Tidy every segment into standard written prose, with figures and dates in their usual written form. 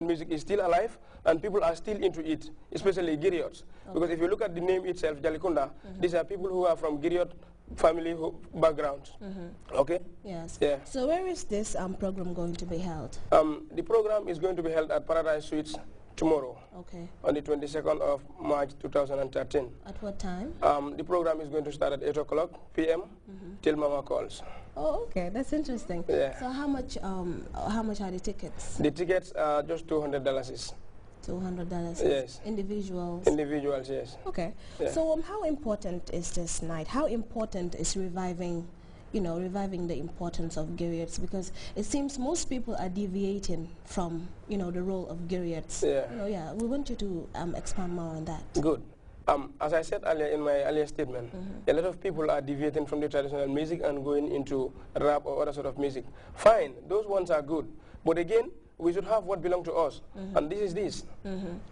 music is still alive and people are still into it, especially griots. Okay. Because if you look at the name itself, Jalikunda, these are people who are from griot family backgrounds. Okay? Yes. Yeah. So where is this program going to be held? The program is going to be held at Paradise Suites tomorrow. Okay. On the 22nd of March 2013. At what time? The program is going to start at 8 o'clock p.m. till Mama calls. Oh, okay. That's interesting. Yeah. So how much are the tickets? The tickets are just $200. $200. Yes. Individuals. Individuals, yes. Okay. Yeah. So how important is this night? How important is reviving the importance of griots? Because it seems most people are deviating from, the role of griots. Yeah. We want you to expand more on that. Good. As I said earlier in my earlier statement, a lot of people are deviating from the traditional music and going into rap or other sort of music. Fine, those ones are good. But again, we should have what belongs to us. And this is this.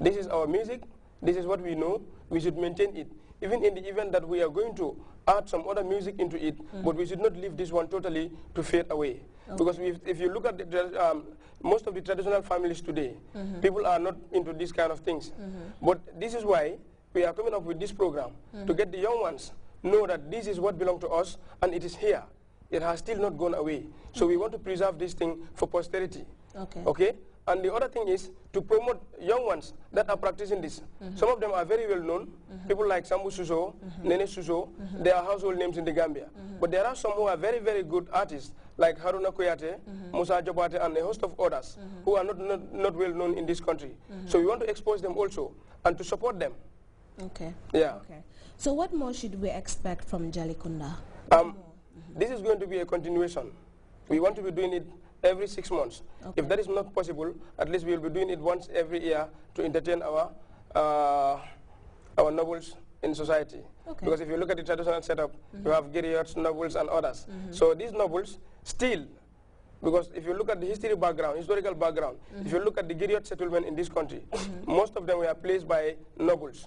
This is our music. This is what we know. We should maintain it. Even in the event that we are going to add some other music into it, but we should not leave this one totally to fade away. Okay. Because if you look at most of the traditional families today, people are not into these kind of things. But this is why we are coming up with this program, to get the young ones know that this is what belongs to us and it is here. It has still not gone away. So we want to preserve this thing for posterity. Okay. Okay? And the other thing is to promote young ones that are practicing this. Some of them are very well known. People like Sambu Suso, Nene Suso, they are household names in the Gambia. But there are some who are very, very good artists, like Haruna Koyate, Musa Jobate, and a host of others who are not well known in this country. So we want to expose them also and to support them. Okay. Yeah. Okay. So what more should we expect from Jalikunda? This is going to be a continuation. We want to be doing it every 6 months. Okay. If that is not possible, at least we will be doing it once every year to entertain our nobles in society. Okay. Because if you look at the traditional setup, you have griots, nobles, and others. So these nobles still, because if you look at the historical background, if you look at the griot settlement in this country, most of them were placed by nobles.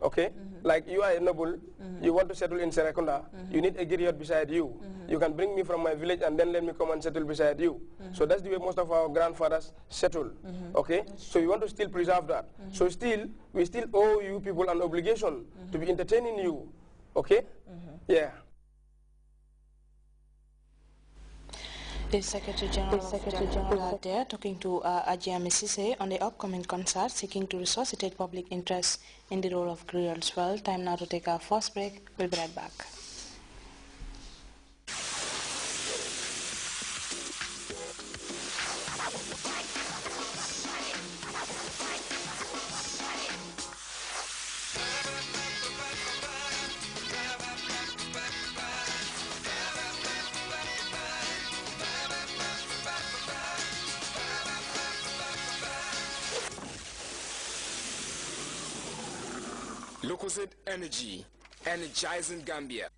Okay? Like you are a noble, you want to settle in Serekunda, you need a griot beside you. You can bring me from my village and then let me come and settle beside you. So that's the way most of our grandfathers settled. Okay? So we want to still preserve that. So we still owe you people an obligation to be entertaining you. Okay? Yeah. The Secretary General there talking to Ajia Misise on the upcoming concert seeking to resuscitate public interest in the role of griots. Well, time now to take our first break. We'll be right back. Lucozade Energy, energizing Gambia.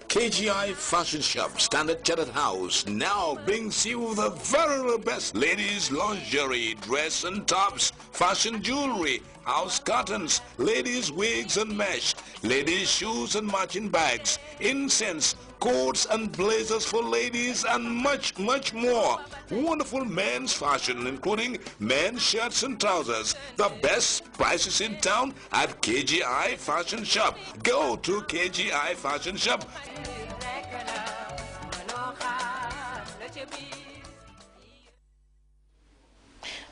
KGI Fashion Shop, Standard Chartered House, now brings you the very best ladies' lingerie, dress and tops, fashion jewelry, house curtains, ladies' wigs and mesh, ladies' shoes and matching bags, incense, coats and blazers for ladies, and much, much more. Wonderful men's fashion, including men's shirts and trousers. The best prices in town at KGI Fashion Shop. Go to KGI Fashion Shop.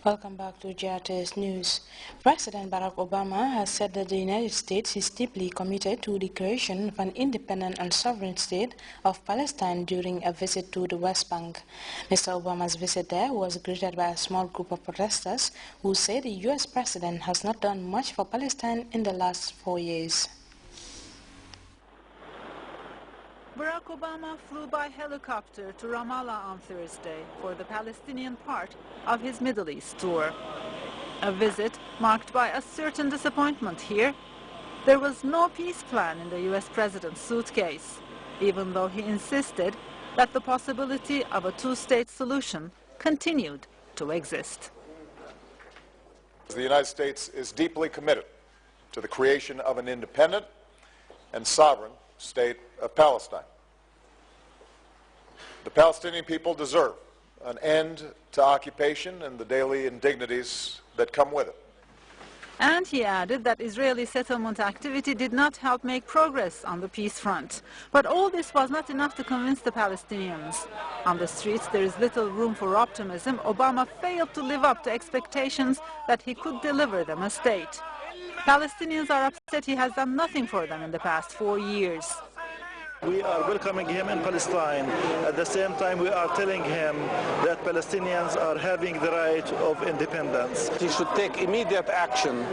Welcome back to GRTS News. President Barack Obama has said that the United States is deeply committed to the creation of an independent and sovereign state of Palestine during a visit to the West Bank. Mr. Obama's visit there was greeted by a small group of protesters who say the U.S. president has not done much for Palestine in the last 4 years. Barack Obama flew by helicopter to Ramallah on Thursday for the Palestinian part of his Middle East tour. A visit marked by a certain disappointment here. There was no peace plan in the U.S. president's suitcase, even though he insisted that the possibility of a two-state solution continued to exist. The United States is deeply committed to the creation of an independent and sovereign state of Palestine. The Palestinian people deserve an end to occupation and the daily indignities that come with it. And he added that Israeli settlement activity did not help make progress on the peace front. But all this was not enough to convince the Palestinians. On the streets, there is little room for optimism. Obama failed to live up to expectations that he could deliver them a state. Palestinians are upset he has done nothing for them in the past 4 years. We are welcoming him in Palestine. At the same time, we are telling him that Palestinians are having the right of independence. He should take immediate action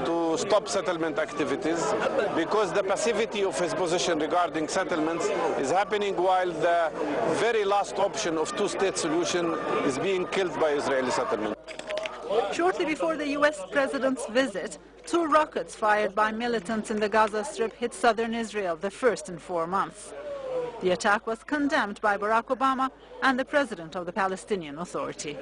to stop settlement activities, because the passivity of his position regarding settlements is happening while the very last option of two-state solution is being killed by Israeli settlement. Shortly before the U.S. president's visit, 2 rockets fired by militants in the Gaza Strip hit southern Israel, the first in 4 months. The attack was condemned by Barack Obama and the president of the Palestinian Authority.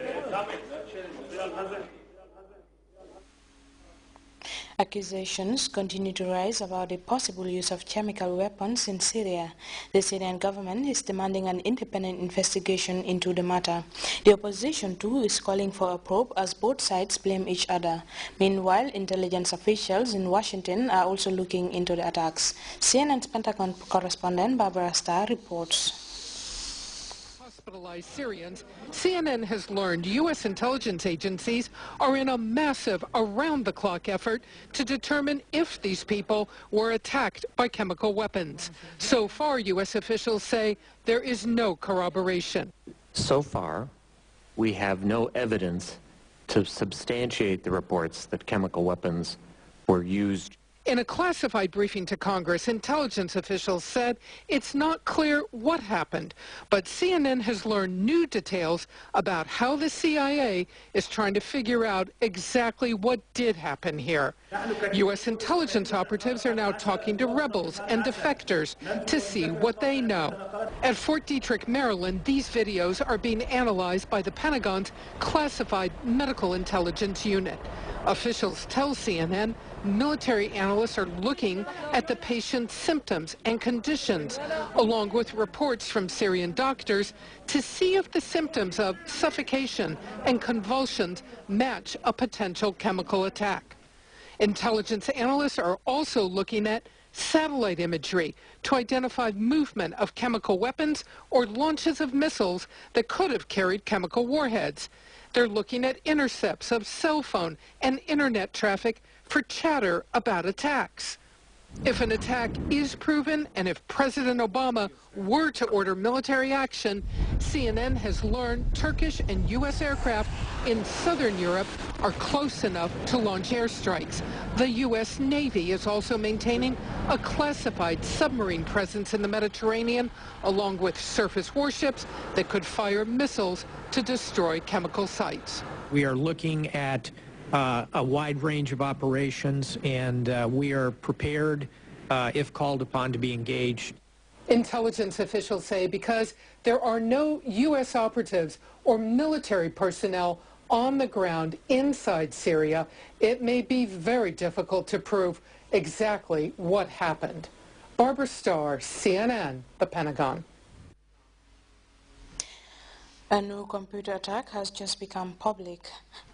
Accusations continue to rise about the possible use of chemical weapons in Syria. The Syrian government is demanding an independent investigation into the matter. The opposition too is calling for a probe as both sides blame each other. Meanwhile, intelligence officials in Washington are also looking into the attacks. CNN's Pentagon correspondent Barbara Starr reports. Hospitalized Syrians, CNN has learned U.S. intelligence agencies are in a massive around-the-clock effort to determine if these people were attacked by chemical weapons. So far, U.S. officials say there is no corroboration. So far, we have no evidence to substantiate the reports that chemical weapons were used. In a classified briefing to Congress, intelligence officials said it's not clear what happened, but CNN has learned new details about how the CIA is trying to figure out exactly what did happen here. U.S. intelligence operatives are now talking to rebels and defectors to see what they know. At Fort Detrick, Maryland, these videos are being analyzed by the Pentagon's classified medical intelligence unit. Officials tell CNN military analysts are looking at the patient's symptoms and conditions, along with reports from Syrian doctors, to see if the symptoms of suffocation and convulsions match a potential chemical attack. Intelligence analysts are also looking at satellite imagery to identify movement of chemical weapons or launches of missiles that could have carried chemical warheads. They're looking at intercepts of cell phone and internet traffic for chatter about attacks. If an attack is proven, and if President Obama were to order military action, CNN has learned Turkish and U.S. aircraft in southern Europe are close enough to launch airstrikes. The U.S. Navy is also maintaining a classified submarine presence in the Mediterranean, along with surface warships that could fire missiles to destroy chemical sites. We are looking at a wide range of operations, and we are prepared, if called upon, to be engaged. Intelligence officials say because there are no U.S. operatives or military personnel on the ground inside Syria, it may be very difficult to prove exactly what happened. Barbara Starr, CNN, the Pentagon. A new computer attack has just become public.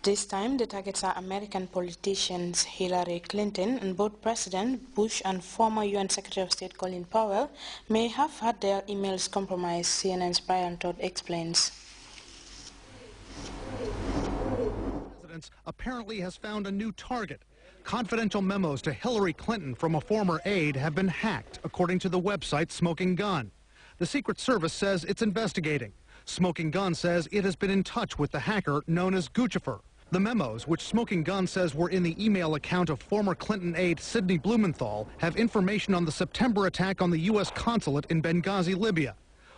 This time, the targets are American politicians Hillary Clinton, and both President Bush and former UN Secretary of State Colin Powell may have had their emails compromised, CNN's Brian Todd explains. The president apparently has found a new target. Confidential memos to Hillary Clinton from a former aide have been hacked, according to the website Smoking Gun. The Secret Service says it's investigating. Smoking Gun says it has been in touch with the hacker known as Guccifer. The memos, which Smoking Gun says were in the email account of former Clinton aide Sidney Blumenthal, have information on the September attack on the U.S. consulate in Benghazi, Libya.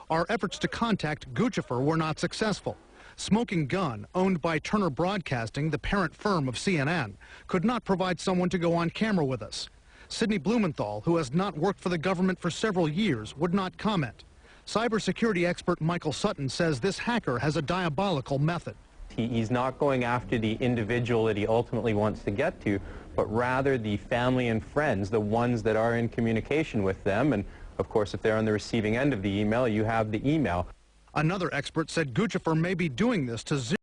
Our efforts to contact Guccifer were not successful. Smoking Gun, owned by Turner Broadcasting, the parent firm of CNN, could not provide someone to go on camera with us. Sidney Blumenthal, who has not worked for the government for several years, would not comment. Cybersecurity expert Michael Sutton says this hacker has a diabolical method. He's not going after the individual that he ultimately wants to get to, but rather the family and friends, the ones that are in communication with them. And of course, if they're on the receiving end of the email, you have the email. Another expert said Guccifer may be doing this to zero